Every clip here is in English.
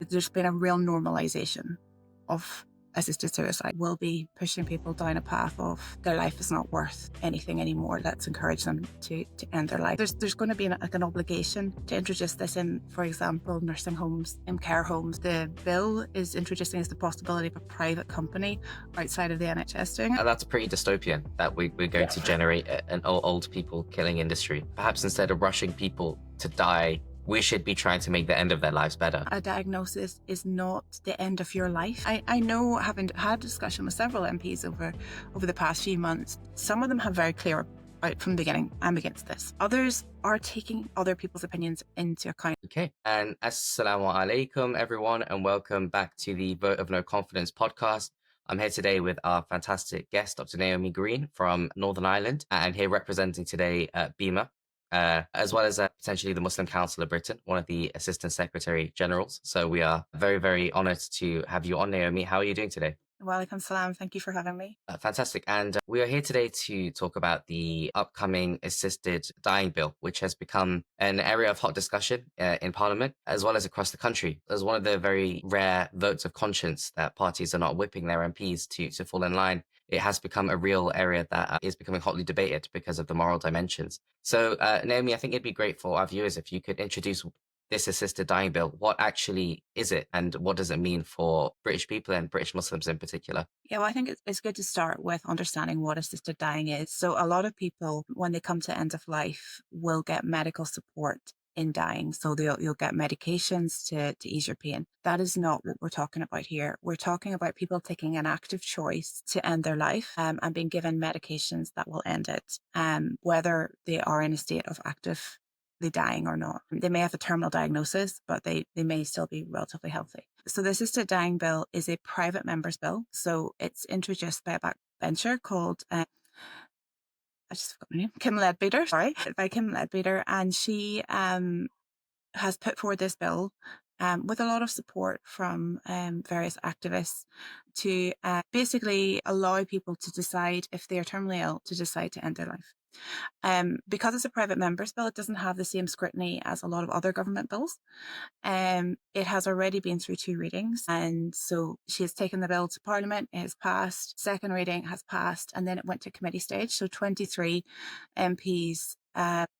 there's been a real normalization of assisted suicide. Will be pushing people down a path of their life is not worth anything anymore. Let's encourage them to end their life. There's going to be an obligation to introduce this in, for example, nursing homes and care homes. The bill is introducing as the possibility of a private company outside of the NHS doing it. That's pretty dystopian, that we're going to generate an old people killing industry. Perhaps instead of rushing people to die, we should be trying to make the end of their lives better. A diagnosis is not the end of your life. I know, having had a discussion with several MPs over the past few months, some of them have very clear out from the beginning, I'm against this. Others are taking other people's opinions into account. Okay, and assalamu alaikum everyone, and welcome back to the Vote of No Confidence podcast. I'm here today with our fantastic guest, Dr. Naomi Green from Northern Ireland, and here representing today BEMA, as well as potentially the Muslim Council of Britain, one of the Assistant Secretary Generals. So we are very, very honoured to have you on, Naomi. How are you doing today? Walaikum salam. Thank you for having me. Fantastic. And we are here today to talk about the upcoming assisted dying bill, which has become an area of hot discussion in Parliament, as well as across the country. As one of the very rare votes of conscience that parties are not whipping their MPs to fall in line, it has become a real area that is becoming hotly debated because of the moral dimensions. So, Naomi, I think it'd be great for our viewers if you could introduce this assisted dying bill. What actually is it, and what does it mean for British people and British Muslims in particular? Yeah, well, I think it's good to start with understanding what assisted dying is. So a lot of people, when they come to end of life, will get medical support in dying. So you'll get medications to ease your pain. That is not what we're talking about here. We're talking about people taking an active choice to end their life and being given medications that will end it, whether they are in a state of actively dying or not. They may have a terminal diagnosis, but they may still be relatively healthy. So the assisted dying bill is a private member's bill. So it's introduced by a backbencher called I just forgot her name, Kim Leadbeater, by Kim Leadbeater, and she has put forward this bill with a lot of support from various activists to basically allow people to decide, if they are terminally ill, to decide to end their life. Because it's a private member's bill, it doesn't have the same scrutiny as a lot of other government bills. It has already been through 2 readings, and so she has taken the bill to Parliament. It has passed. Second reading has passed, and then it went to committee stage. So 23 MPs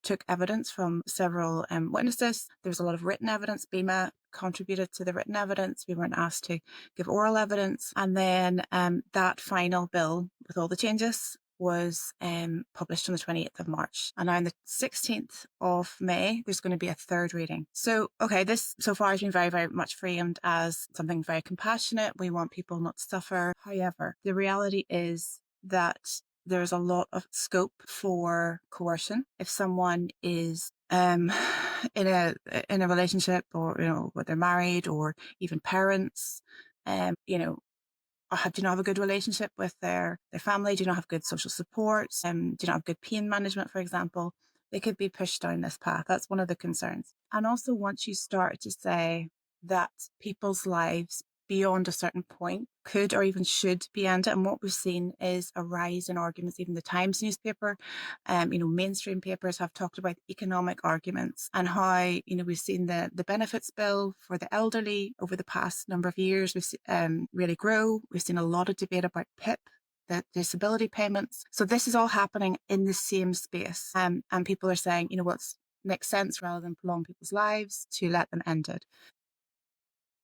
took evidence from several witnesses. There was a lot of written evidence. BEMA contributed to the written evidence. We weren't asked to give oral evidence, and then that final bill with all the changes was published on the 28th of March. And now on the 16th of May, there's going to be a 3rd reading. So, okay, this so far has been very, very much framed as something very compassionate. We want people not to suffer. However, the reality is that there's a lot of scope for coercion. If someone is in a relationship, or, you know, whether they're married or even parents, you know, do not have a good relationship with their family, do not have good social support, do not have good pain management, for example, they could be pushed down this path. That's one of the concerns. And also, once you start to say that people's lives beyond a certain point could or even should be ended, and what we've seen is a rise in arguments. Even the Times newspaper, you know, mainstream papers have talked about economic arguments and how, you know, we've seen the benefits bill for the elderly over the past number of years really grow. We've seen a lot of debate about PIP, the disability payments. So this is all happening in the same space, and people are saying, you know, what makes sense, rather than prolong people's lives, to let them end it.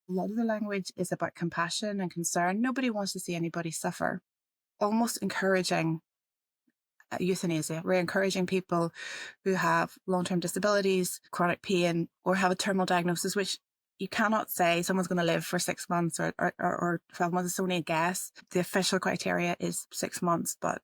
A lot of the language is about compassion and concern. Nobody wants to see anybody suffer. Almost encouraging euthanasia. We're encouraging people who have long-term disabilities, chronic pain, or have a terminal diagnosis, which you cannot say someone's going to live for 6 months or 12 months. It's only a guess. The official criteria is 6 months, but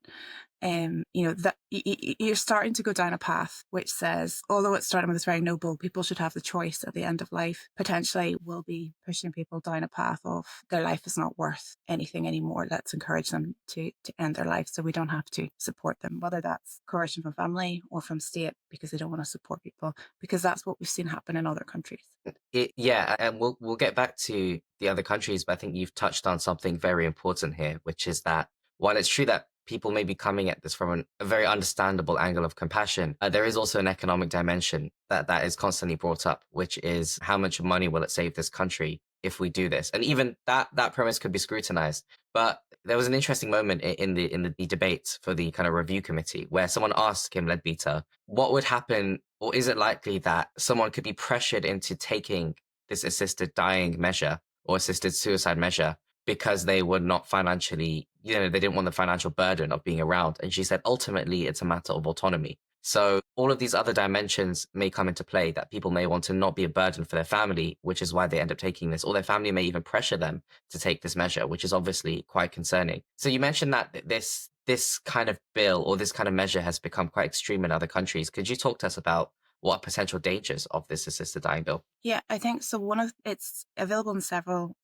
you know, that you're starting to go down a path which says, although it's starting with this very noble, people should have the choice at the end of life, potentially will be pushing people down a path of their life is not worth anything anymore. Let's encourage them to end their life so we don't have to support them, whether that's coercion from family or from state because they don't want to support people, because that's what we've seen happen in other countries. Yeah, and we'll get back to the other countries, but I think you've touched on something very important here, which is that while it's true that people may be coming at this from a very understandable angle of compassion, there is also an economic dimension that is constantly brought up, which is how much money will it save this country if we do this. And even that premise could be scrutinized. But there was an interesting moment in the debate for the kind of review committee where someone asked Kim Leadbeater, what would happen, or is it likely that someone could be pressured into taking this assisted dying measure or assisted suicide measure because they were not financially, they didn't want the financial burden of being around. And she said, ultimately, it's a matter of autonomy. So all of these other dimensions may come into play, that people may want to not be a burden for their family, which is why they end up taking this, or their family may even pressure them to take this measure, which is obviously quite concerning. So you mentioned that this kind of bill or this kind of measure has become quite extreme in other countries. Could you talk to us about what are potential dangers of this assisted dying bill? Yeah, I think so. It's available in several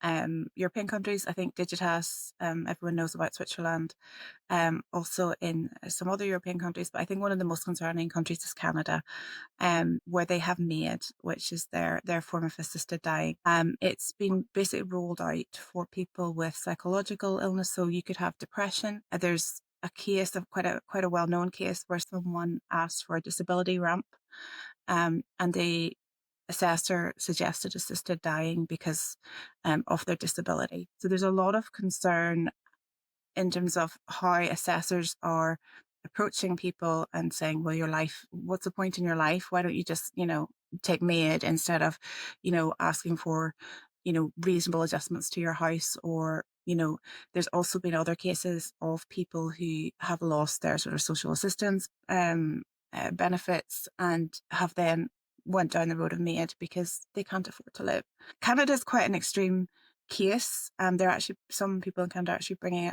European countries. I think Digitas, everyone knows about Switzerland, also in some other European countries. But I think one of the most concerning countries is Canada, where they have MAID, which is their form of assisted dying. It's been basically rolled out for people with psychological illness. So you could have depression. There's a case of quite a well-known case where someone asked for a disability ramp, and the assessor suggested assisted dying because of their disability. So there's a lot of concern in terms of how assessors are approaching people and saying, well, what's the point in your life? Why don't you just, take MAID instead of, asking for, reasonable adjustments to your house? Or, there's also been other cases of people who have lost their sort of social assistance benefits and have then went down the road of MAID because they can't afford to live. Canada is quite an extreme case. There are actually some people in Canada actually bringing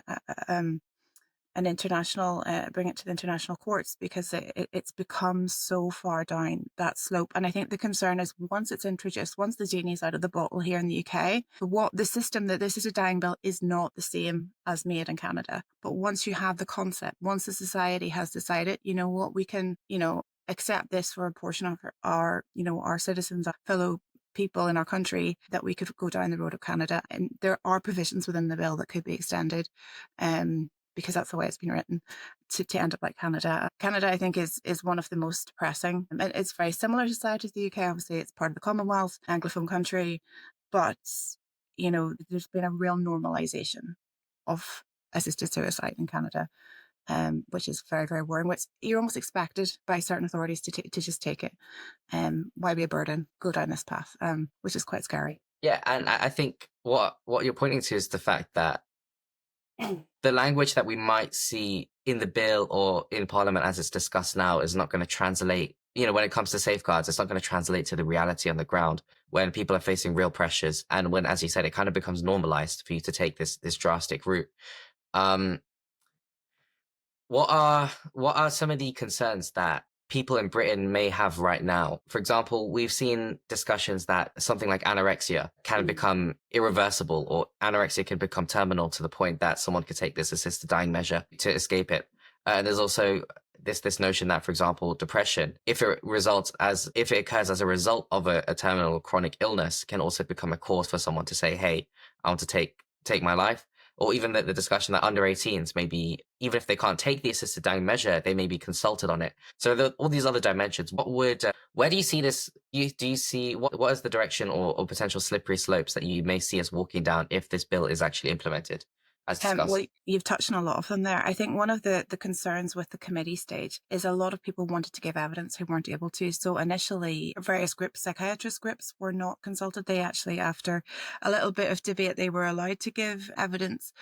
an international, bring it to the international courts because it's become so far down that slope. And I think the concern is once it's introduced, once the genie's out of the bottle here in the UK, what the system that this is a dying bill is not the same as made in Canada. But once you have the concept, once the society has decided, you know what, we can, accept this for a portion of our citizens, our fellow people in our country, that we could go down the road of Canada. And there are provisions within the bill that could be extended. Because that's the way it's been written, to end up like Canada. Canada, I think, is one of the most pressing. And it's very similar society to the UK. Obviously, it's part of the Commonwealth, Anglophone country, but there's been a real normalisation of assisted suicide in Canada, which is very, very worrying. Which you're almost expected by certain authorities to just take it. Why be a burden? Go down this path, which is quite scary. Yeah, and I think what you're pointing to is the fact that the language that we might see in the bill or in Parliament as it's discussed now is not going to translate. When it comes to safeguards, it's not going to translate to the reality on the ground when people are facing real pressures, and when, as you said, it kind of becomes normalized for you to take this drastic route. Um, what are some of the concerns that people in Britain may have right now? For example, we've seen discussions that something like anorexia can become irreversible, or anorexia can become terminal to the point that someone could take this assisted dying measure to escape it. And there's also this notion that, for example, depression, if it occurs as a result of a terminal or chronic illness, can also become a cause for someone to say, "Hey, I want to take my life." Or even the discussion that under 18s maybe, even if they can't take the assisted dying measure, they may be consulted on it. So all these other dimensions. Where do you see this? Do you see what is the direction or potential slippery slopes that you may see us walking down if this bill is actually implemented, as Well, discussed? you've touched on a lot of them there. I think one of the concerns with the committee stage is a lot of people wanted to give evidence who weren't able to. So initially, various groups, psychiatrist groups, were not consulted. They actually, after a little bit of debate, they were allowed to give evidence.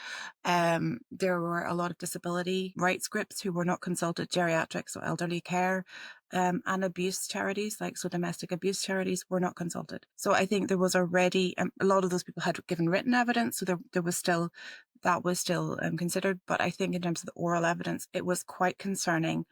There were a lot of disability rights groups who were not consulted, geriatrics or elderly care, and abuse charities, domestic abuse charities, were not consulted. So I think there was already a lot of those people had given written evidence, so there was still considered. But I think in terms of the oral evidence, it was quite concerning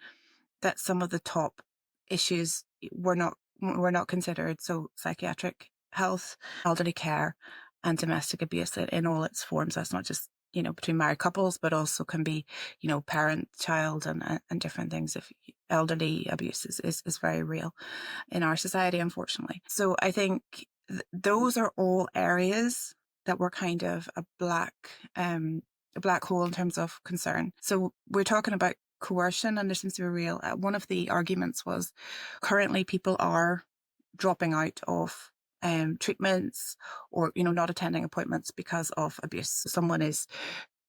that some of the top issues were not considered. So psychiatric health, elderly care, and domestic abuse in all its forms. That's not just between married couples, but also can be parent, child, and different things. If elderly abuse is very real in our society, unfortunately. So I think those are all areas that were kind of a black hole in terms of concern. So we're talking about coercion, and there seems to be real. One of the arguments was currently people are dropping out of treatments, or not attending appointments because of abuse. So someone is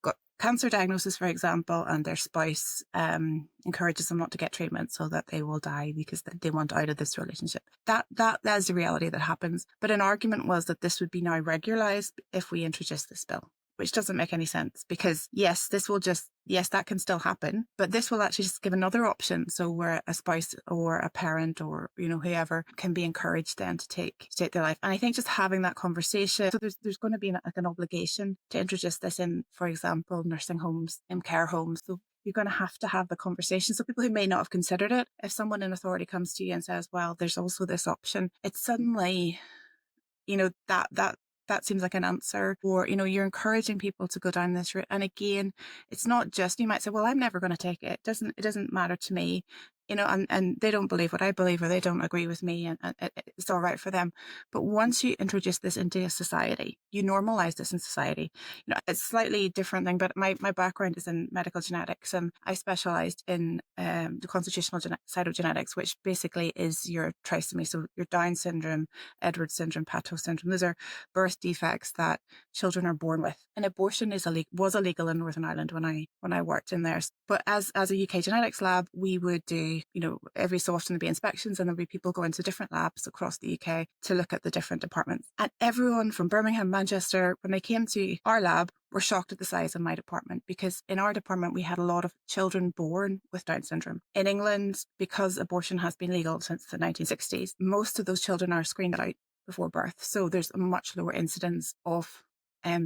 got cancer diagnosis, for example, and their spouse encourages them not to get treatment so that they will die because they want out of this relationship. That is the reality that happens. But an argument was that this would be now regularized if we introduce this bill, which doesn't make any sense, because yes, that can still happen, but this will actually just give another option. So where a spouse or a parent or, whoever can be encouraged then to take their life. And I think just having that conversation, so there's going to be an obligation to introduce this in, for example, nursing homes and care homes. So you're going to have the conversation. So people who may not have considered it, if someone in authority comes to you and says, well, there's also this option, it's suddenly, that seems like an answer. Or, you're encouraging people to go down this route. And again, it's not just, you might say, well, I'm never going to take it. It doesn't matter to me, and they don't believe what I believe, or they don't agree with me, and it's all right for them. But once you introduce this into a society, you normalize this in society. It's a slightly different thing, but my background is in medical genetics, and I specialized in the constitutional cytogenetics, which basically is your trisomy. So your Down syndrome, Edwards syndrome, Patot syndrome, those are birth defects that children are born with. And abortion was illegal in Northern Ireland when I worked in there. But as a UK genetics lab, we would do, every so often there'd be inspections, and there'd be people going to different labs across the UK to look at the different departments. And everyone from Birmingham, Manchester, when they came to our lab, were shocked at the size of my department, because in our department we had a lot of children born with Down syndrome. In England, because abortion has been legal since the 1960s, most of those children are screened out before birth. So there's a much lower incidence of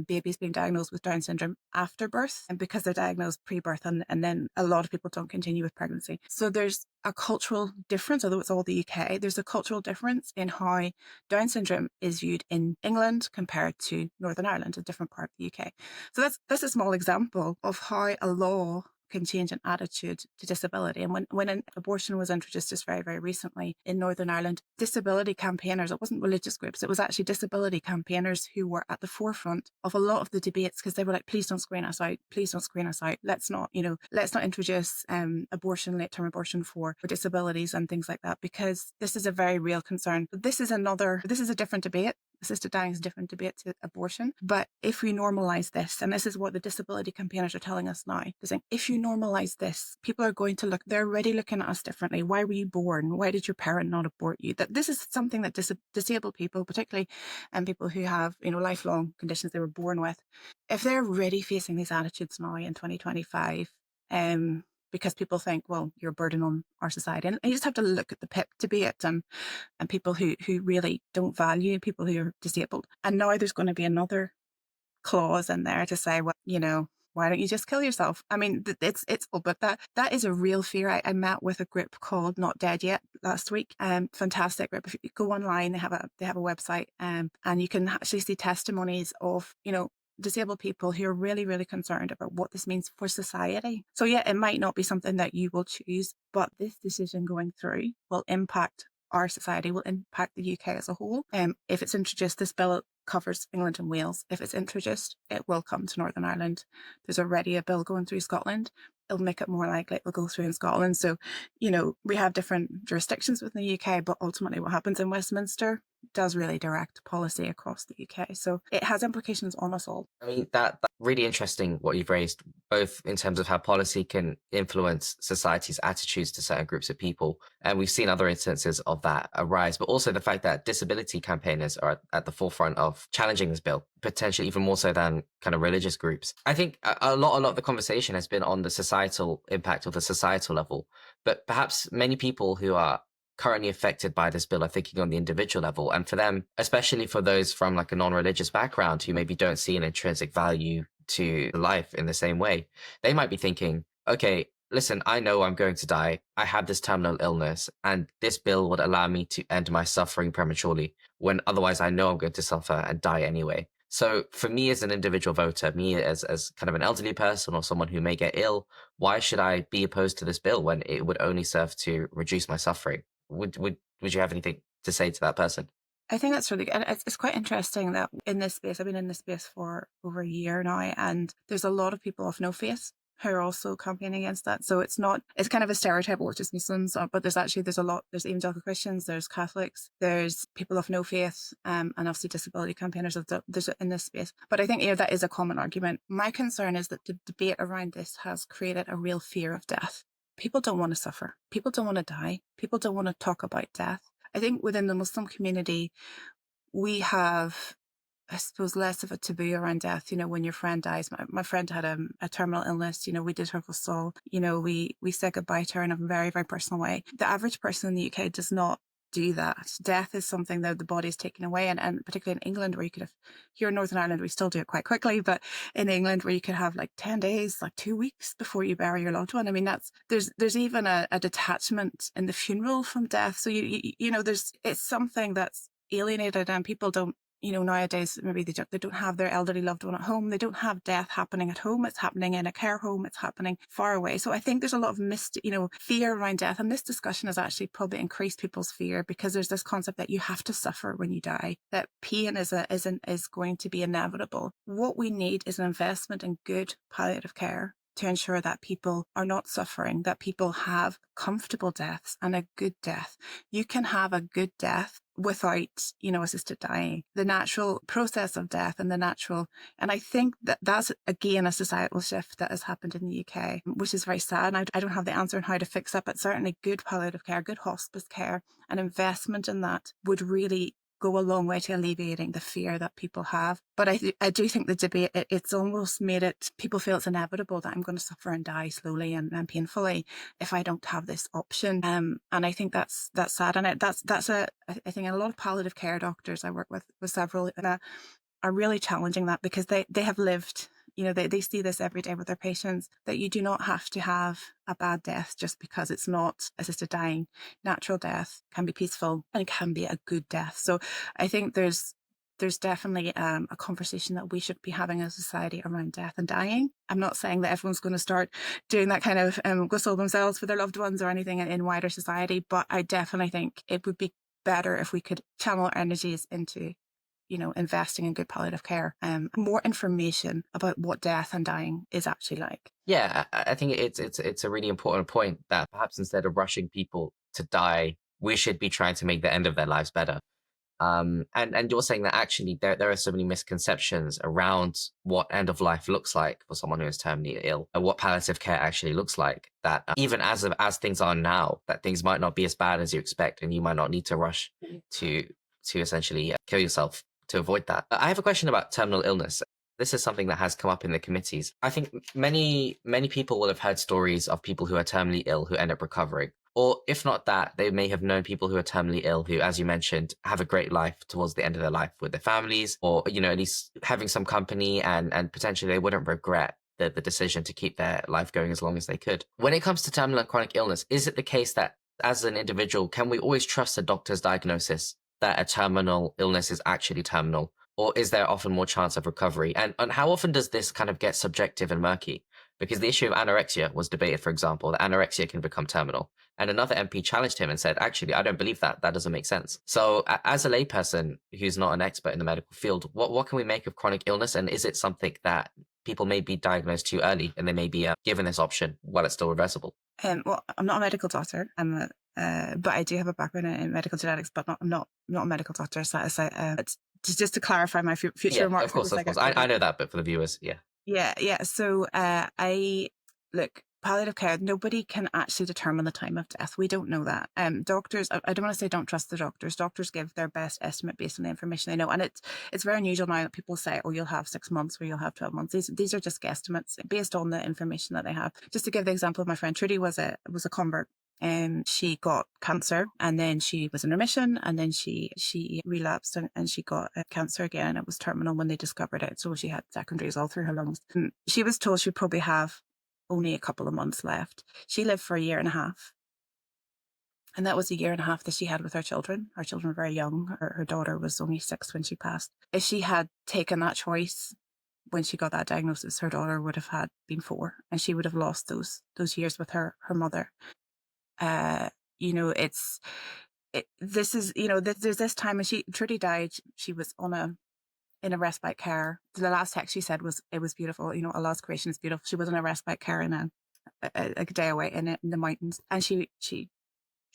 babies being diagnosed with Down syndrome after birth, and because they're diagnosed pre-birth, and then a lot of people don't continue with pregnancy. So there's a cultural difference, although it's all the UK, there's a cultural difference in how Down syndrome is viewed in England compared to Northern Ireland, a different part of the UK. So that's a small example of how a law can change an attitude to disability. And when an abortion was introduced just very, very recently in Northern Ireland, disability campaigners, it wasn't religious groups, it was actually disability campaigners who were at the forefront of a lot of the debates, because they were like, please don't screen us out, please don't screen us out. Let's not introduce abortion, late-term abortion for disabilities and things like that, because this is a very real concern. But this is a different debate. Assisted dying is a different debate to abortion. But if we normalize this, and this is what the disability campaigners are telling us now, they're saying, if you normalize this, people are going to they're already looking at us differently. Why were you born? Why did your parent not abort you? That this is something that disabled people, particularly, and people who have, lifelong conditions they were born with, if they're already facing these attitudes now in 2025, because people think, well, you're a burden on our society. And you just have to look at the PIP debate and people who really don't value people who are disabled. And now there's going to be another clause in there to say, well, why don't you just kill yourself? I mean, it's but that is a real fear. I met with a group called Not Dead Yet last week. Fantastic group. If you go online, they have a website, and you can actually see testimonies of, disabled people who are really, really concerned about what this means for society. So yeah, it might not be something that you will choose, but this decision going through will impact our society, will impact the UK as a whole. If it's introduced, this bill covers England and Wales. If it's introduced, it will come to Northern Ireland. There's already a bill going through Scotland. It'll make it more likely it will go through in Scotland. So, we have different jurisdictions within the UK, but ultimately what happens in Westminster does really direct policy across the UK. So it has implications on us all. I mean, that's really interesting what you've raised, both in terms of how policy can influence society's attitudes to certain groups of people. And we've seen other instances of that arise, but also the fact that disability campaigners are at the forefront of challenging this bill, potentially even more so than kind of religious groups. I think a lot of the conversation has been on the societal impact or the societal level, but perhaps many people who are currently affected by this bill are thinking on the individual level. And for them, especially for those from like a non-religious background who maybe don't see an intrinsic value to life in the same way, they might be thinking, okay, listen, I know I'm going to die. I have this terminal illness, and this bill would allow me to end my suffering prematurely, when otherwise I know I'm going to suffer and die anyway. So for me as an individual voter, me as kind of an elderly person or someone who may get ill, why should I be opposed to this bill when it would only serve to reduce my suffering? Would you have anything to say to that person? I think that's really good. And it's quite interesting that in this space, I've been in this space for over a year now, and there's a lot of people of no faith who are also campaigning against that. So it's kind of a stereotype, well, it's just Muslims, but there's evangelical Christians, there's Catholics, there's people of no faith, and obviously disability campaigners there's in this space. But I think, that is a common argument. My concern is that the debate around this has created a real fear of death. People don't want to suffer. People don't want to die. People don't want to talk about death. I think within the Muslim community, we have, I suppose, less of a taboo around death. When your friend dies, my friend had a terminal illness, we did her soul, we said goodbye to her in a very, very personal way. The average person in the UK does not do that. Death is something that the body is taken away, and particularly in England, where you could have, here in Northern Ireland, we still do it quite quickly, but in England, where you could have like 10 days, like 2 weeks before you bury your loved one. I mean, there's even a detachment in the funeral from death. So it's something that's alienated, and people don't, nowadays, maybe they don't have their elderly loved one at home. They don't have death happening at home. It's happening in a care home. It's happening far away. So I think there's a lot of fear around death. And this discussion has actually probably increased people's fear, because there's this concept that you have to suffer when you die, that pain is going to be inevitable. What we need is an investment in good palliative care to ensure that people are not suffering, that people have comfortable deaths and a good death. You can have a good death without, assisted dying. The natural process of death and and I think that's again a societal shift that has happened in the UK, which is very sad. And I don't have the answer on how to fix that, but certainly good palliative care, good hospice care, and investment in that would really go a long way to alleviating the fear that people have. But I do think the debate, it's almost made it, people feel it's inevitable that I'm going to suffer and die slowly and painfully if I don't have this option. And I think that's sad. And I think a lot of palliative care doctors I work with several, are really challenging that, because they have lived, they see this every day with their patients, that you do not have to have a bad death just because it's not assisted dying. Natural death can be peaceful and can be a good death. So I think there's definitely a conversation that we should be having as a society around death and dying. I'm not saying that everyone's going to start doing that kind of whistle themselves for their loved ones or anything in wider society, but I definitely think it would be better if we could channel our energies into investing in good palliative care, more information about what death and dying is actually like. Yeah, I think it's a really important point that perhaps instead of rushing people to die, we should be trying to make the end of their lives better. And you're saying that actually there are so many misconceptions around what end of life looks like for someone who is terminally ill, and what palliative care actually looks like. That even as things are now, that things might not be as bad as you expect, and you might not need to rush to essentially kill yourself to avoid that. I have a question about terminal illness. This is something that has come up in the committees. I think many people will have heard stories of people who are terminally ill who end up recovering. Or if not that, they may have known people who are terminally ill who, as you mentioned, have a great life towards the end of their life with their families, or, at least having some company, and potentially they wouldn't regret the decision to keep their life going as long as they could. When it comes to terminal and chronic illness, is it the case that as an individual, can we always trust a doctor's diagnosis that a terminal illness is actually terminal? Or is there often more chance of recovery? And how often does this kind of get subjective and murky? Because the issue of anorexia was debated, for example, that anorexia can become terminal. And another MP challenged him and said, actually, I don't believe that. That doesn't make sense. So as a layperson who's not an expert in the medical field, what can we make of chronic illness? And is it something that people may be diagnosed too early and they may be given this option while it's still reversible? Well, I'm not a medical doctor. But I do have a background in medical genetics, but I'm not a medical doctor. So it's just to clarify my future Yeah, remarks. of course, of course. I know that, but for the viewers, yeah. Yeah. So palliative care, nobody can actually determine the time of death. We don't know that. Doctors, I don't want to say don't trust the doctors. Doctors give their best estimate based on the information they know. And it's very unusual now that people say, oh, you'll have 6 months or you'll have 12 months. These are just guesstimates based on the information that they have. Just to give the example of my friend Trudy was a convert. She got cancer, and then she was in remission, and then she relapsed and she got cancer again. It was terminal when they discovered it. So she had secondaries all through her lungs. She was told she'd probably have only a couple of months left. She lived for a year and a half. And that was a year and a half that she had with her children. Her children were very young. Her daughter was only 6 when she passed. If she had taken that choice when she got that diagnosis, her daughter would have had been 4, and she would have lost those years with her mother. This is, there's this time when Trudy died. She was on in a respite care. The last text she said was, it was beautiful. You know, Allah's creation is beautiful. She was in a respite care in a day away in the mountains, and she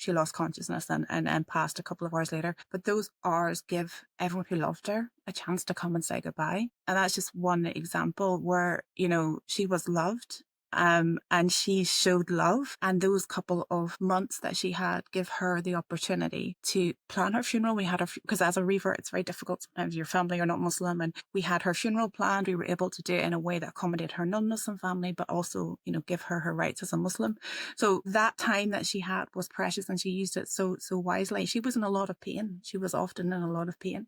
lost consciousness and passed a couple of hours later. But those hours give everyone who loved her a chance to come and say goodbye. And that's just one example where, you know, she was loved. And she showed love, and those couple of months that she had give her the opportunity to plan her funeral. We had her, because as a revert, it's very difficult. Sometimes your family are not Muslim, and we had her funeral planned. We were able to do it in a way that accommodated her non-Muslim family, but also, you know, give her her rights as a Muslim. So that time that she had was precious, and she used it so wisely. She was in a lot of pain. She was often in a lot of pain.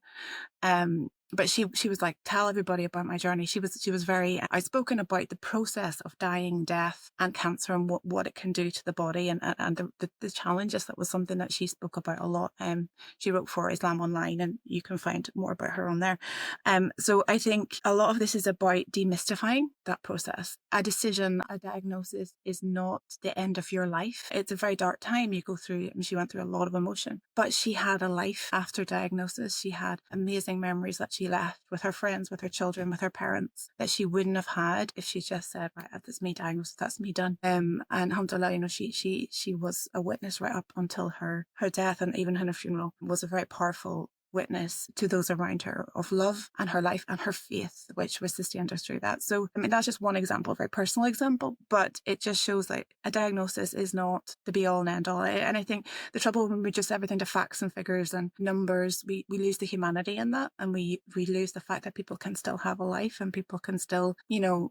But she was like, tell everybody about my journey. She was very outspoken about the process of dying, death, and cancer, and what it can do to the body, and the challenges. That was something that she spoke about a lot. She wrote for Islam Online, and you can find more about her on there. So I think a lot of this is about demystifying that process. A decision, a diagnosis is not the end of your life. It's a very dark time you go through. I mean, she went through a lot of emotion, but she had a life after diagnosis. She had amazing memories that she left with her friends, with her children, with her parents, that she wouldn't have had if she just said, right, that's me diagnosed, that's me done. And alhamdulillah, you know, she was a witness right up until her death, and even in her funeral was a very powerful witness to those around her of love and her life and her faith, which was sustained her through that. So, I mean, that's just one example, a very personal example, but it just shows that a diagnosis is not the be all and end all. And I think the trouble when we just everything to facts and figures and numbers, we lose the humanity in that, and we lose the fact that people can still have a life, and people can still, you know,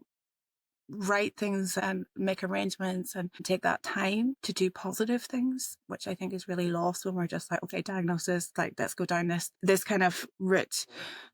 write things and make arrangements and take that time to do positive things, which I think is really lost when we're just like, okay, diagnosis, like let's go down this kind of route,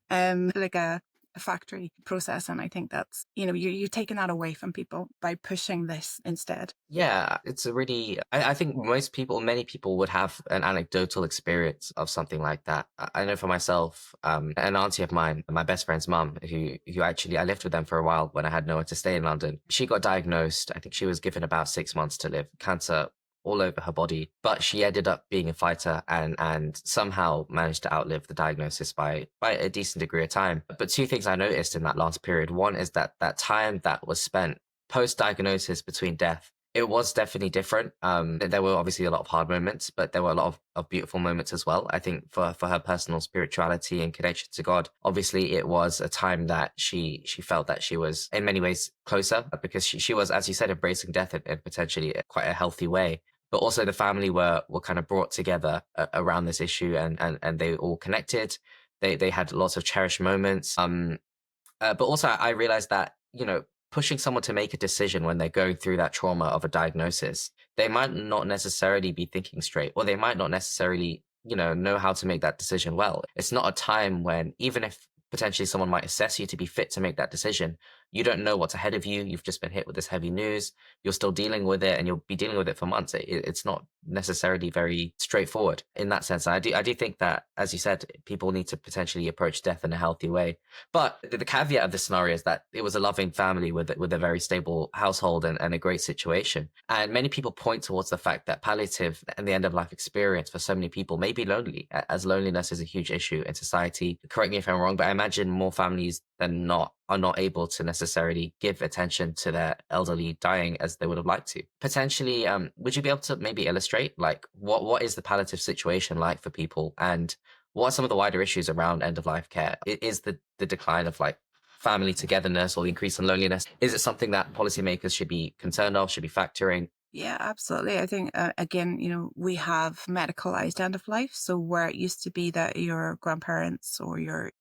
like a factory process. And I think that's, you know, you're taking that away from people by pushing this instead. Yeah, it's a really, I think many people would have an anecdotal experience of something like that. I know for myself, an auntie of mine, my best friend's mum, who actually, I lived with them for a while when I had nowhere to stay in London. She got diagnosed. I think she was given about 6 months to live, cancer all over her body, but she ended up being a fighter and somehow managed to outlive the diagnosis by a decent degree of time. But two things I noticed in that last period. One is that time that was spent post diagnosis between death, it was definitely different. There were obviously a lot of hard moments, but there were a lot of beautiful moments as well. I think for her personal spirituality and connection to God, obviously it was a time that she felt that she was in many ways closer, because she was, as you said, embracing death in potentially quite a healthy way. But also the family were kind of brought together around this issue, and they all connected. They had lots of cherished moments. But also, I realized that, you know, pushing someone to make a decision when they're going through that trauma of a diagnosis, they might not necessarily be thinking straight, or they might not necessarily, you know how to make that decision well. It's not a time when, even if potentially someone might assess you to be fit to make that decision, you don't know what's ahead of you. You've just been hit with this heavy news. You're still dealing with it, and you'll be dealing with it for months. It's not necessarily very straightforward in that sense. I do think that, as you said, people need to potentially approach death in a healthy way. But the caveat of this scenario is that it was a loving family with a very stable household and a great situation. And many people point towards the fact that palliative and the end of life experience for so many people may be lonely, as loneliness is a huge issue in society. Correct me if I'm wrong, but I imagine more families than not are not able to necessarily give attention to their elderly dying as they would have liked to. Potentially, would you be able to maybe illustrate, like, what is the palliative situation like for people, and what are some of the wider issues around end of life care? Is the decline of like family togetherness or the increase in loneliness, is it something that policymakers should be concerned of, should be factoring? Yeah, absolutely. I think, again, you know, we have medicalized end of life. So where it used to be that your grandparents or your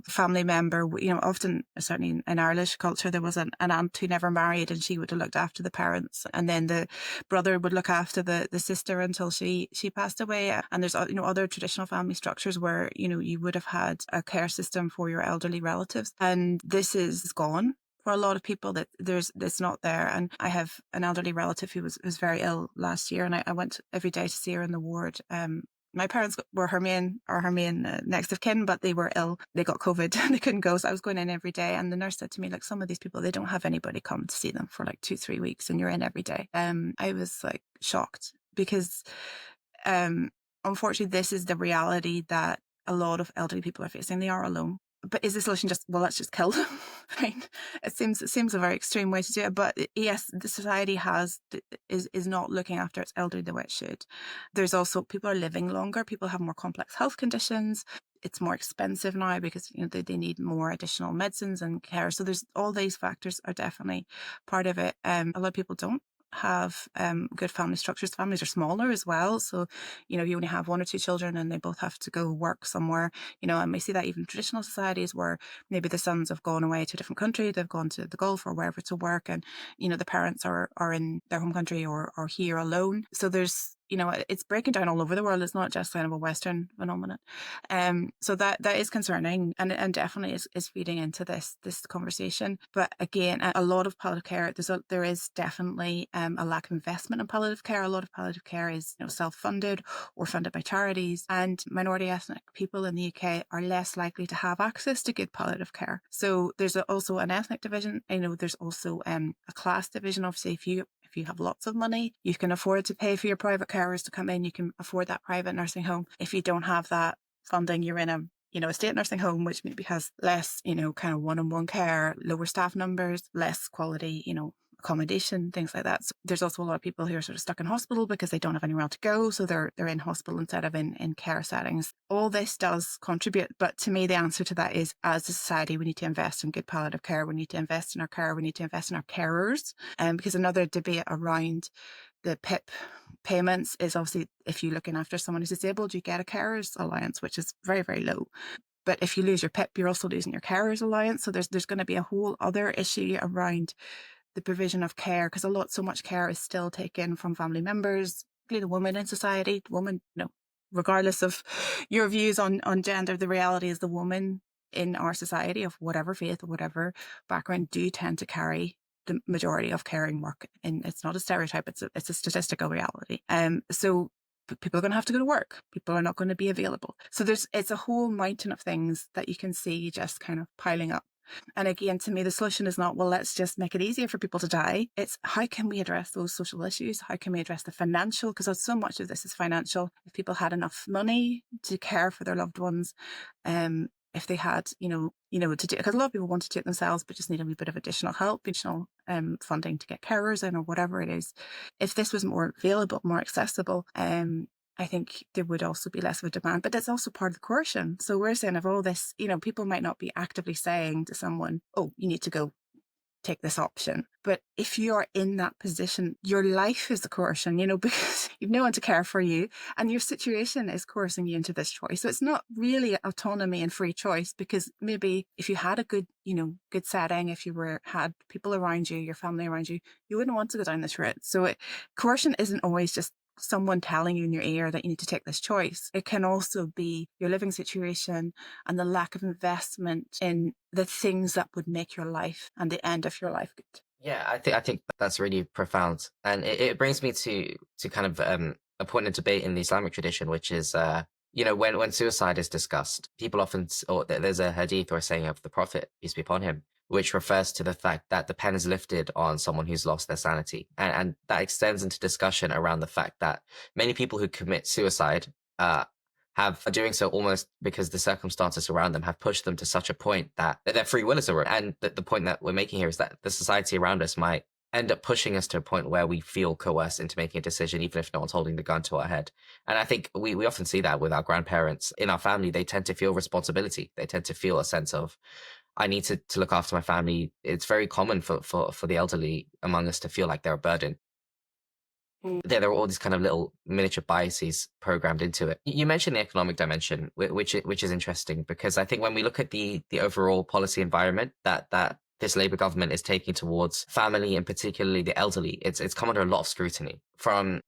family member, you know, often, certainly in Irish culture, there was an aunt who never married, and she would have looked after the parents, and then the brother would look after the sister until she passed away. And there's, you know, other traditional family structures where, you know, you would have had a care system for your elderly relatives, and this is gone for a lot of people. That that's not there. And I have an elderly relative who was very ill last year, and I went every day to see her in the ward. My parents were her main next of kin, but they were ill. They got COVID and they couldn't go. So I was going in every day. And the nurse said to me, like, some of these people, they don't have anybody come to see them for like 2-3 weeks, and you're in every day. I was like shocked, because unfortunately, this is the reality that a lot of elderly people are facing. They are alone. But is the solution just, well, let's just kill them? Right? It seems a very extreme way to do it. But yes, the society is not looking after its elderly the way it should. There's also, people are living longer. People have more complex health conditions. It's more expensive now because they need more additional medicines and care. So there's all these factors are definitely part of it. A lot of people don't have good family structures. Families are smaller as well. So, you only have one or two children and they both have to go work somewhere. And we see that even in traditional societies where maybe the sons have gone away to a different country, they've gone to the Gulf or wherever to work, and the parents are in their home country or here alone. So there's it's breaking down all over the world. It's not just kind of a Western phenomenon. So that is concerning, and definitely is feeding into this conversation. But again, a lot of palliative care, there is definitely a lack of investment in palliative care. A lot of palliative care is self-funded or funded by charities, and minority ethnic people in the UK are less likely to have access to good palliative care. So there's also an ethnic division. There's also a class division. Obviously, if you have lots of money, you can afford to pay for your private carers to come in. You can afford that private nursing home. If you don't have that funding, you're in a state nursing home, which maybe has less, kind of one-on-one care, lower staff numbers, less quality, accommodation, things like that. So there's also a lot of people who are sort of stuck in hospital because they don't have anywhere else to go. So they're in hospital instead of in care settings. All this does contribute. But to me, the answer to that is, as a society, we need to invest in good palliative care. We need to invest in our care. We need to invest in our carers. Because another debate around the PIP payments is, obviously, if you're looking after someone who's disabled, you get a carers allowance, which is very, very low. But if you lose your PIP, you're also losing your carers allowance. So there's going to be a whole other issue around the provision of care, because so much care is still taken from family members, particularly the woman in society. The woman, regardless of your views on gender, the reality is the woman in our society, of whatever faith or whatever background, do tend to carry the majority of caring work. And it's not a stereotype, it's a statistical reality. So people are going to have to go to work. People are not going to be available. So it's a whole mountain of things that you can see just kind of piling up. And again, to me, the solution is not, well, let's just make it easier for people to die. It's, how can we address those social issues? How can we address the financial? Because so much of this is financial. If people had enough money to care for their loved ones, if they had, to do, because a lot of people want to do it themselves, but just need a wee bit of additional help, additional funding to get carers in or whatever it is. If this was more available, more accessible, I think there would also be less of a demand, but that's also part of the coercion. So we're saying, of all this, people might not be actively saying to someone, oh, you need to go take this option. But if you are in that position, your life is the coercion, because you've no one to care for you and your situation is coercing you into this choice. So it's not really autonomy and free choice, because maybe if you had a good setting, if you had people around you, your family around you, you wouldn't want to go down this route. So coercion isn't always just someone telling you in your ear that you need to take this choice. It can also be your living situation and the lack of investment in the things that would make your life and the end of your life good. Yeah, I think that's really profound, and it brings me to kind of a point of debate in the Islamic tradition, which is when suicide is discussed, people often or there's a hadith or a saying of the Prophet, peace be upon him, which refers to the fact that the pen is lifted on someone who's lost their sanity, and that extends into discussion around the fact that many people who commit suicide are doing so almost because the circumstances around them have pushed them to such a point that their free will is eroded. And the point that we're making here is that the society around us might end up pushing us to a point where we feel coerced into making a decision, even if no one's holding the gun to our head. And I think we often see that with our grandparents in our family. They tend to feel responsibility. They tend to feel a sense of, I need to look after my family. It's very common for the elderly among us to feel like they're a burden. There are all these kind of little miniature biases programmed into it. You mentioned the economic dimension, which is interesting, because I think when we look at the overall policy environment that this Labour government is taking towards family and particularly the elderly, it's come under a lot of scrutiny from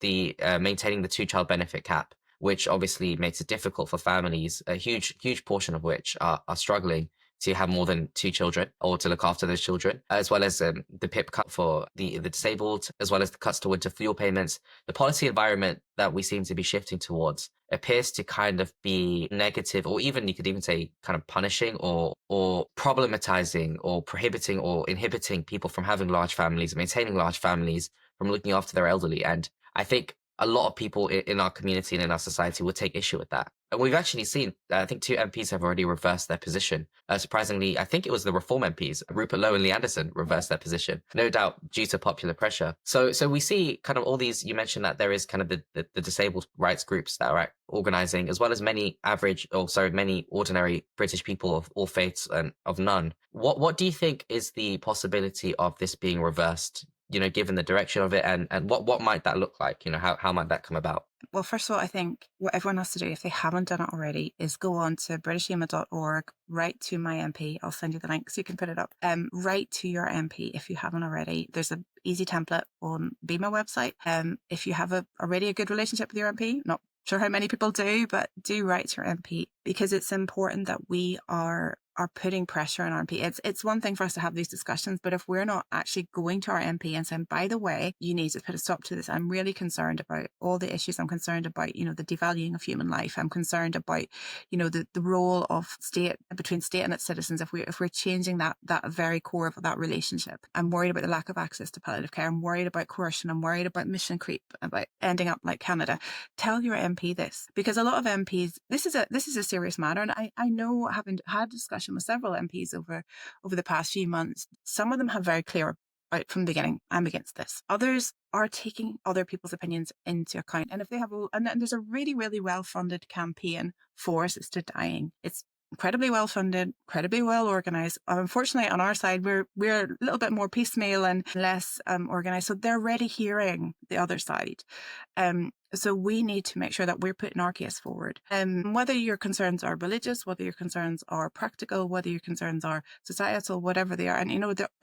the maintaining the two-child benefit cap, which obviously makes it difficult for families, a huge portion of which are struggling to have more than two children or to look after those children, as well as the PIP cut for the disabled, as well as the cuts to winter fuel payments. The policy environment that we seem to be shifting towards appears to kind of be negative, or even you could even say kind of punishing or problematizing or prohibiting or inhibiting people from having large families, maintaining large families, from looking after their elderly. And I think a lot of people in our community and in our society would take issue with that. And we've actually seen, I think two MPs have already reversed their position. Surprisingly, I think it was the Reform MPs, Rupert Lowe and Lee Anderson, reversed their position, no doubt due to popular pressure. So we see kind of all these, you mentioned that there is kind of the disabled rights groups that are organizing, as well as many many ordinary British people of all faiths and of none. What do you think is the possibility of this being reversed, given the direction of it, and what might that look like? How might that come about? Well, first of all, I think what everyone has to do, if they haven't done it already, is go on to britishema.org, write to my MP. I'll send you the link so you can put it up. Write to your MP if you haven't already. There's an easy template on BEMA website. If you have already a good relationship with your MP, not sure how many people do, but do write to your MP, because it's important that we are putting pressure on our MP. It's one thing for us to have these discussions, but if we're not actually going to our MP and saying, by the way, you need to put a stop to this. I'm really concerned about all the issues. I'm concerned about, the devaluing of human life. I'm concerned about, the role of state between state and its citizens. If we're changing that very core of that relationship, I'm worried about the lack of access to palliative care. I'm worried about coercion. I'm worried about mission creep, about ending up like Canada. Tell your MP this, because a lot of MPs, this is a serious matter. And I know, having had discussion with several MPs over the past few months, some of them have very clear out from the beginning, I'm against this. Others are taking other people's opinions into account. And if they have, and there's a really, really well-funded campaign for assisted dying. It's incredibly well funded, incredibly well organized. Unfortunately, on our side, we're a little bit more piecemeal and less organized. So they're already hearing the other side. So we need to make sure that we're putting our case forward. Whether your concerns are religious, whether your concerns are practical, whether your concerns are societal, whatever they are. And,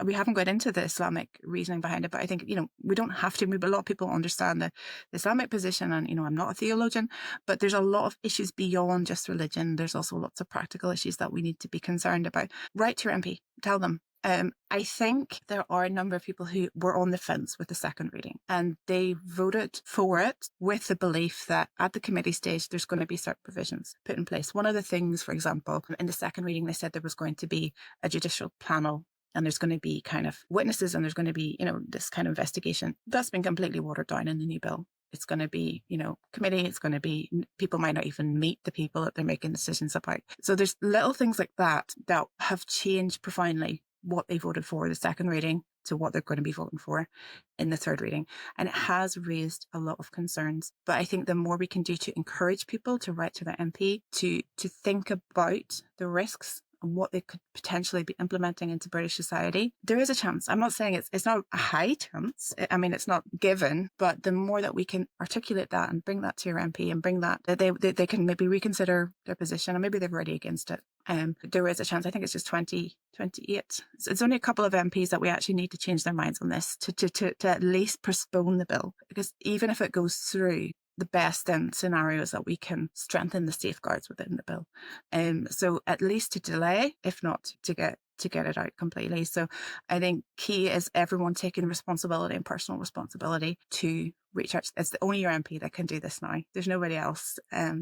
we haven't got into the Islamic reasoning behind it, but I think, we don't have to. Maybe a lot of people understand the Islamic position, and, I'm not a theologian, but there's a lot of issues beyond just religion. There's also lots of practical issues that we need to be concerned about. Write to your MP, tell them. I think there are a number of people who were on the fence with the second reading, and they voted for it with the belief that at the committee stage, there's going to be certain provisions put in place. One of the things, for example, in the second reading, they said there was going to be a judicial panel, and there's going to be kind of witnesses, and there's going to be, this kind of investigation. That's been completely watered down in the new bill. It's going to be, committee. It's going to be, people might not even meet the people that they're making decisions about. So there's little things like that have changed profoundly what they voted for the second reading to what they're going to be voting for in the third reading. And it has raised a lot of concerns. But I think the more we can do to encourage people to write to their MP, to think about the risks and what they could potentially be implementing into British society, there is a chance. I'm not saying it's not a high chance. I mean, it's not given, but the more that we can articulate that and bring that to your MP and bring that they can maybe reconsider their position, and maybe they're already against it. There is a chance. I think it's just 2028. It's only a couple of MPs that we actually need to change their minds on this to at least postpone the bill, because even if it goes through, the best scenario is that we can strengthen the safeguards within the bill. So at least to delay, if not to get it out completely. So I think key is everyone taking responsibility and personal responsibility to reach out. It's only your MP that can do this now. There's nobody else.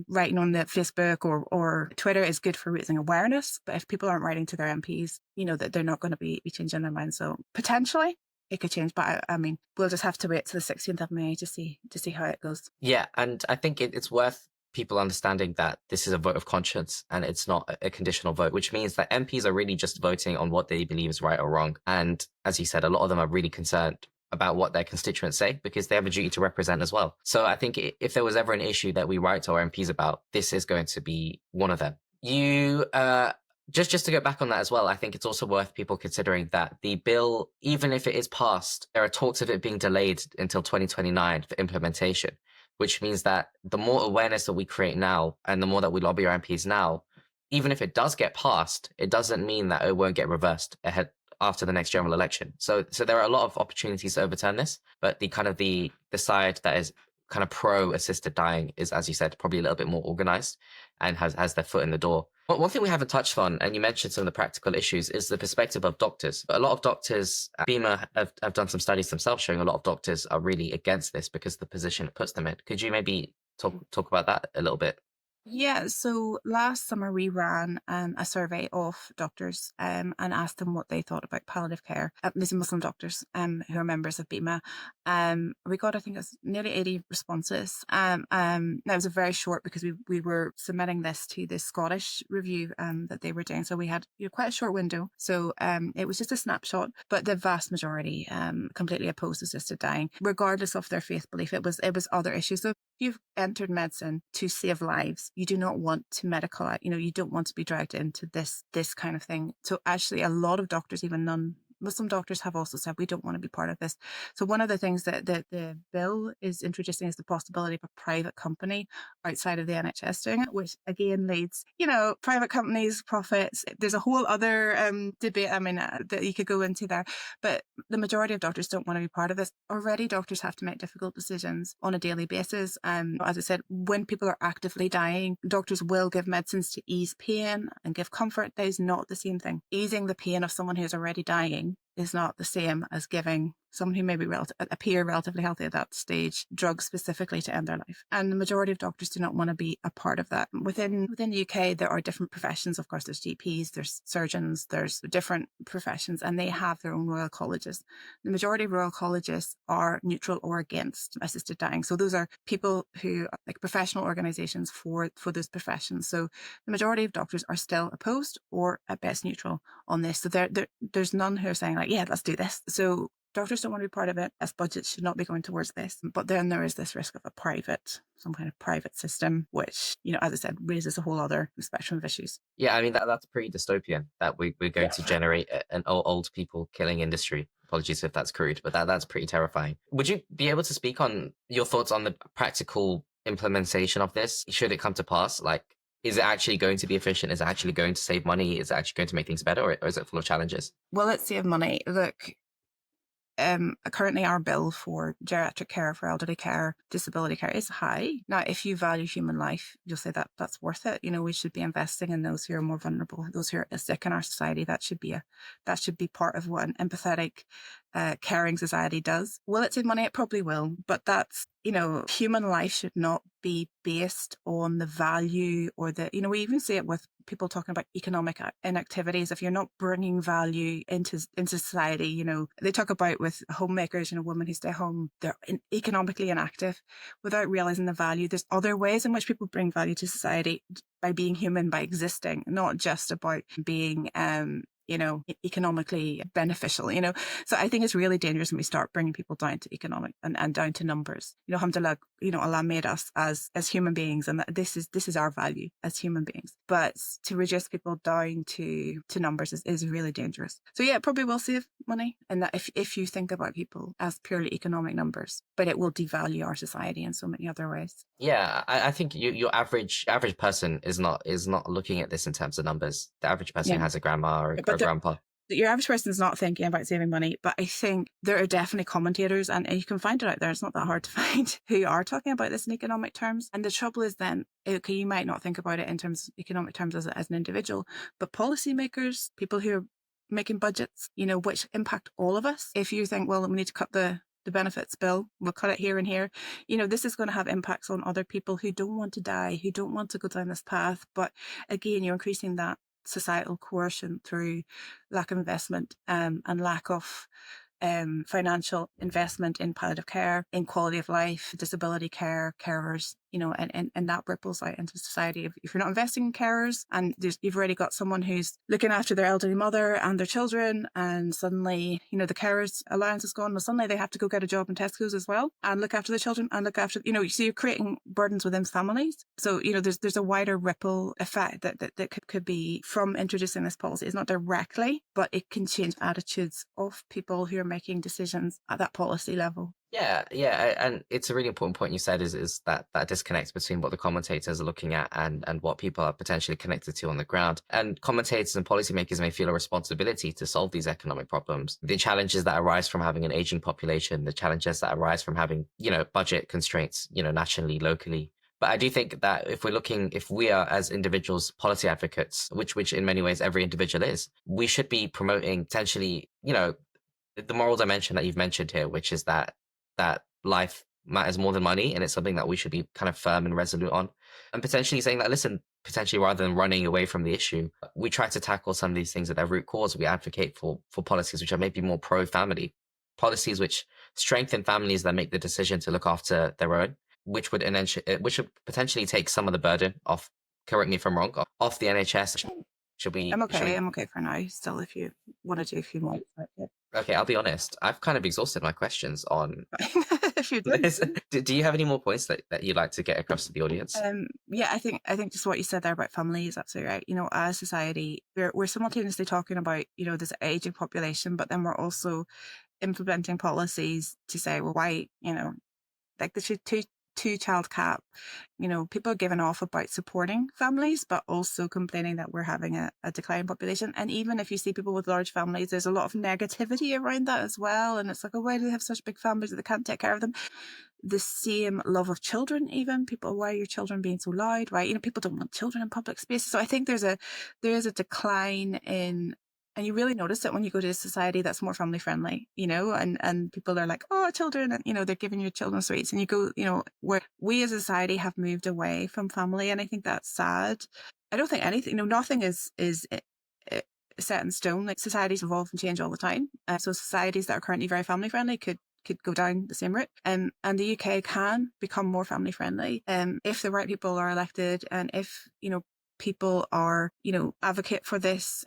Writing on the Facebook or Twitter is good for raising awareness, but if people aren't writing to their MPs, that they're not going to be changing their minds. So potentially it could change, but I mean, we'll just have to wait till the 16th of May to see how it goes. Yeah, and I think it's worth people understanding that this is a vote of conscience and it's not a conditional vote, which means that MPs are really just voting on what they believe is right or wrong. And as you said, a lot of them are really concerned about what their constituents say, because they have a duty to represent as well. So I think if there was ever an issue that we write to our MPs about, this is going to be one of them. Just to go back on that as well, I think it's also worth people considering that the bill, even if it is passed, there are talks of it being delayed until 2029 for implementation, which means that the more awareness that we create now and the more that we lobby our MPs now, even if it does get passed, it doesn't mean that it won't get reversed ahead after the next general election. So there are a lot of opportunities to overturn this, but the side that is kind of pro assisted dying is, as you said, probably a little bit more organized and has their foot in the door. But one thing we haven't touched on, and you mentioned some of the practical issues, is the perspective of doctors. But a lot of doctors, BEMA have done some studies themselves showing a lot of doctors are really against this because of the position it puts them in. Could you maybe talk about that a little bit? Yeah, so last summer we ran a survey of doctors and asked them what they thought about palliative care. These are Muslim doctors who are members of BEMA. We got, I think it was nearly 80 responses. That was a very short, because we were submitting this to the Scottish review that they were doing. So we had, quite a short window. So it was just a snapshot, but the vast majority completely opposed assisted dying, regardless of their faith belief. It was other issues. So if you've entered medicine to save lives, you do not want to medicalize, you don't want to be dragged into this kind of thing. So actually a lot of doctors, even non-Muslim doctors, have also said we don't want to be part of this. So one of the things that the bill is introducing is the possibility of a private company outside of the NHS doing it, which again leads, private companies, profits. There's a whole other debate, that you could go into there. But the majority of doctors don't want to be part of this. Already doctors have to make difficult decisions on a daily basis. As I said, when people are actively dying, doctors will give medicines to ease pain and give comfort. That is not the same thing. Easing the pain of someone who's already dying is not the same as giving someone who may be appear relatively healthy at that stage drugs specifically to end their life. And the majority of doctors do not want to be a part of that. Within the UK, there are different professions. Of course, there's GPs, there's surgeons, there's different professions, and they have their own royal colleges. The majority of royal colleges are neutral or against assisted dying. So those are people who are like professional organizations for those professions. So the majority of doctors are still opposed or at best neutral on this. So there's none who are saying like, yeah, let's do this. So doctors don't want to be part of it, as budgets should not be going towards this. But then there is this risk of some kind of private system, which, as I said, raises a whole other spectrum of issues. Yeah, I mean that's pretty dystopian that we're going Yeah. to generate an old people killing industry. Apologies if that's crude, but that's pretty terrifying. Would you be able to speak on your thoughts on the practical implementation of this? Should it come to pass? Like, is it actually going to be efficient? Is it actually going to save money? Is it actually going to make things better, or is it full of challenges? Will it save money? Look, currently our bill for geriatric care, for elderly care, disability care is high. Now, if you value human life, you'll say that that's worth it. We should be investing in those who are more vulnerable, those who are sick in our society. That should be part of what an empathetic, caring society does. Will it save money? It probably will, but that's, human life should not be based on the value or we even see it with people talking about economic inactivities. If you're not bringing value into society, they talk about with homemakers, women who stay home, they're economically inactive without realizing the value. There's other ways in which people bring value to society by being human, by existing, not just about being, economically beneficial, So I think it's really dangerous when we start bringing people down to economic and down to numbers. Alhamdulillah, Allah made us as human beings, and this is our value as human beings. But to reduce people down to numbers is really dangerous. So yeah, it probably will save money, and that if you think about people as purely economic numbers, but it will devalue our society in so many other ways. Yeah, I think your average person is not looking at this in terms of numbers. The average person Yeah, has a grandma or a but grandpa. your average person is not thinking about saving money, but I think there are definitely commentators, and you can find it out there. It's not that hard to find, who are talking about this in economic terms. And the trouble is then, okay, you might not think about it in terms of economic terms as an individual, but policymakers, people who are making budgets, which impact all of us. If you think, well, we need to cut the benefits bill, we'll cut it here and here. This is going to have impacts on other people who don't want to die, who don't want to go down this path. But again, you're increasing that societal coercion through lack of investment, and lack of financial investment in palliative care, in quality of life, disability care, carers, and that ripples out into society. If you're not investing in carers, and you've already got someone who's looking after their elderly mother and their children, and suddenly, the carers allowance is gone, well, suddenly they have to go get a job in Tesco's as well and look after the children and look after, so you're creating burdens within families. So, there's a wider ripple effect that could be from introducing this policy. It's not directly, but it can change attitudes of people who are making decisions at that policy level. Yeah, and it's a really important point you said is that disconnect between what the commentators are looking at and what people are potentially connected to on the ground. And commentators and policymakers may feel a responsibility to solve these economic problems. The challenges that arise from having an aging population, the challenges that arise from having, budget constraints, nationally, locally. But I do think that if we are as individuals policy advocates, which in many ways every individual is, we should be promoting potentially, the moral dimension that you've mentioned here, which is that life matters more than money, and it's something that we should be kind of firm and resolute on, and potentially saying that, listen, potentially rather than running away from the issue, we try to tackle some of these things at their root cause. We advocate for policies which are maybe more pro-family, policies which strengthen families that make the decision to look after their own, which would potentially take some of the burden off. Correct me if I'm wrong. Off the NHS. Should we? I'm Should okay. we? I'm okay for now. Still, if you want to do a few more, but yeah. Okay, I'll be honest. I've kind of exhausted my questions on If you did. this. Do you have any more points that you'd like to get across to the audience? Yeah, I think just what you said there about family is absolutely right. As a society, we're simultaneously talking about this aging population, but then we're also implementing policies to say, well, why like the two child cap. People are giving off about supporting families, but also complaining that we're having a declining population. And even if you see people with large families, there's a lot of negativity around that as well. And it's like, oh, why do they have such big families that they can't take care of them? The same love of children, even people, why are your children being so loud? Why, people don't want children in public spaces. So I think there is a decline in, and you really notice it when you go to a society that's more family friendly, and people are like, oh, children, and they're giving your children sweets, and you go, where we as a society have moved away from family, and I think that's sad. I don't think anything, nothing is set in stone. Like, societies evolve and change all the time. So societies that are currently very family friendly could go down the same route. And the UK can become more family friendly if the right people are elected, and if people are advocate for this.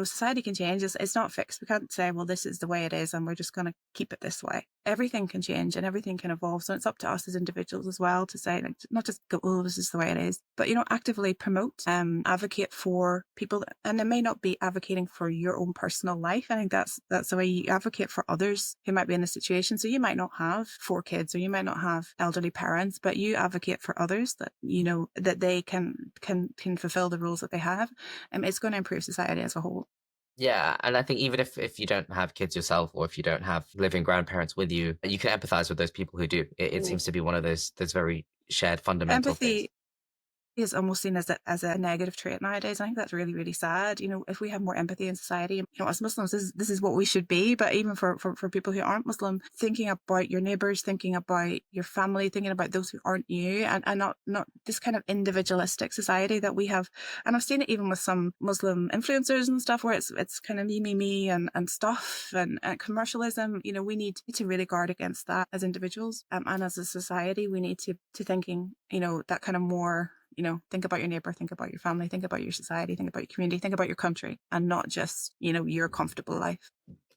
Society can change. It's not fixed. We can't say, well, this is the way it is and we're just going to keep it this way. Everything can change and everything can evolve, so it's up to us as individuals as well to say, like, not just go, oh, this is the way it is, but actively promote, advocate for people. And it may not be advocating for your own personal life. I think that's the way you advocate for others who might be in a situation. So you might not have 4 kids, or you might not have elderly parents, but you advocate for others that that they can fulfill the roles that they have. It's going to improve society as a whole. Yeah, and I think even if you don't have kids yourself, or if you don't have living grandparents with you, you can empathize with those people who do. It Mm. seems to be one of those very shared fundamental things. Empathy is almost seen as a negative trait nowadays. I think that's really, really sad. If we have more empathy in society, as Muslims, this is what we should be. But even for people who aren't Muslim, thinking about your neighbors, thinking about your family, thinking about those who aren't you, and not this kind of individualistic society that we have. And I've seen it even with some Muslim influencers and stuff, where it's kind of me, and stuff, and commercialism. We need to really guard against that as individuals, and as a society. We need to thinking, that kind of more, think about your neighbor, think about your family, think about your society, think about your community, think about your country, and not just, your comfortable life.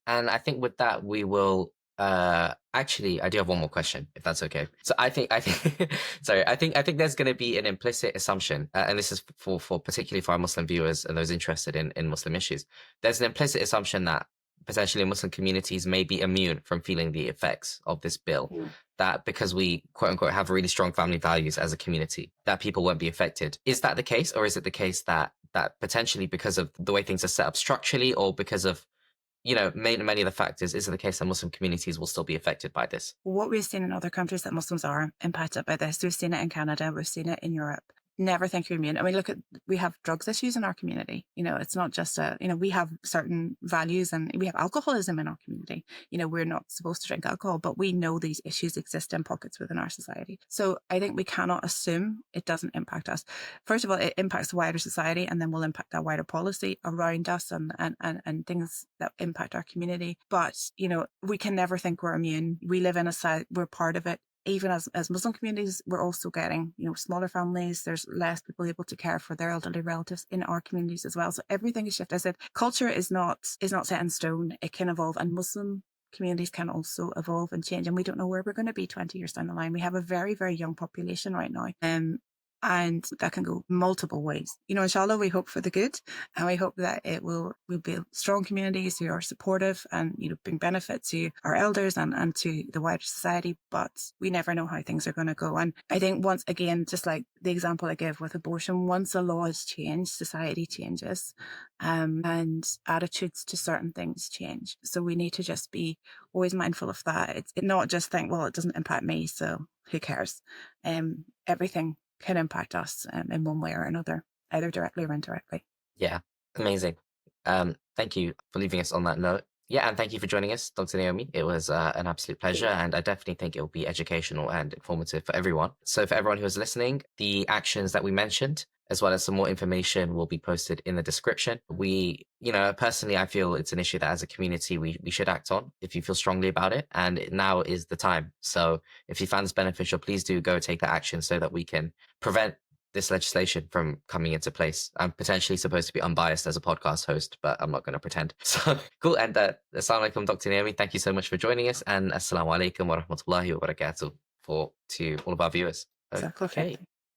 And I think with that we will actually I do have one more question, if that's okay. So I think sorry, I think there's going to be an implicit assumption, and this is for particularly for our Muslim viewers and those interested in Muslim issues. There's an implicit assumption that potentially Muslim communities may be immune from feeling the effects of this bill, Mm. that because we quote unquote have really strong family values as a community, that people won't be affected. Is that the case, or is it the case that potentially because of the way things are set up structurally, or because of many of the factors, is it the case that Muslim communities will still be affected by this? What we've seen in other countries, that Muslims are impacted by this. We've seen it in Canada, we've seen it in Europe. Never think you're immune. I mean, we have drugs issues in our community. It's not just we have certain values, and we have alcoholism in our community. We're not supposed to drink alcohol, but we know these issues exist in pockets within our society. So I think we cannot assume it doesn't impact us. First of all, it impacts the wider society, and then will impact our wider policy around us, and things that impact our community. But, we can never think we're immune. We live in a society, we're part of it. Even as Muslim communities, we're also getting, smaller families. There's less people able to care for their elderly relatives in our communities as well. So everything is shifted. I said culture is not set in stone. It can evolve, and Muslim communities can also evolve and change. And we don't know where we're going to be 20 years down the line. We have a very, very young population right now. And that can go multiple ways. Inshallah, we hope for the good, and we hope that we'll build strong communities who are supportive and, bring benefit to our elders and to the wider society. But we never know how things are going to go. And I think, once again, just like the example I give with abortion, once a law is changed, society changes, and attitudes to certain things change. So we need to just be always mindful of that. It's not just think, well, it doesn't impact me, so who cares? Everything can impact us in one way or another, either directly or indirectly. Yeah, amazing. Thank you for leaving us on that note. Yeah, and thank you for joining us, Dr. Naomi. It was an absolute pleasure, and I definitely think it will be educational and informative for everyone. So, for everyone who is listening, the actions that we mentioned, as well as some more information will be posted in the description. Personally, I feel it's an issue that as a community we should act on if you feel strongly about it. And now is the time. So if you found this beneficial, please do go take that action so that we can prevent this legislation from coming into place. I'm potentially supposed to be unbiased as a podcast host, but I'm not going to pretend. So cool. And assalamu alaikum, Dr. Naomi. Thank you so much for joining us. And assalamu alaikum wa rahmatullahi wa barakatuh to all of our viewers. Exactly. Okay.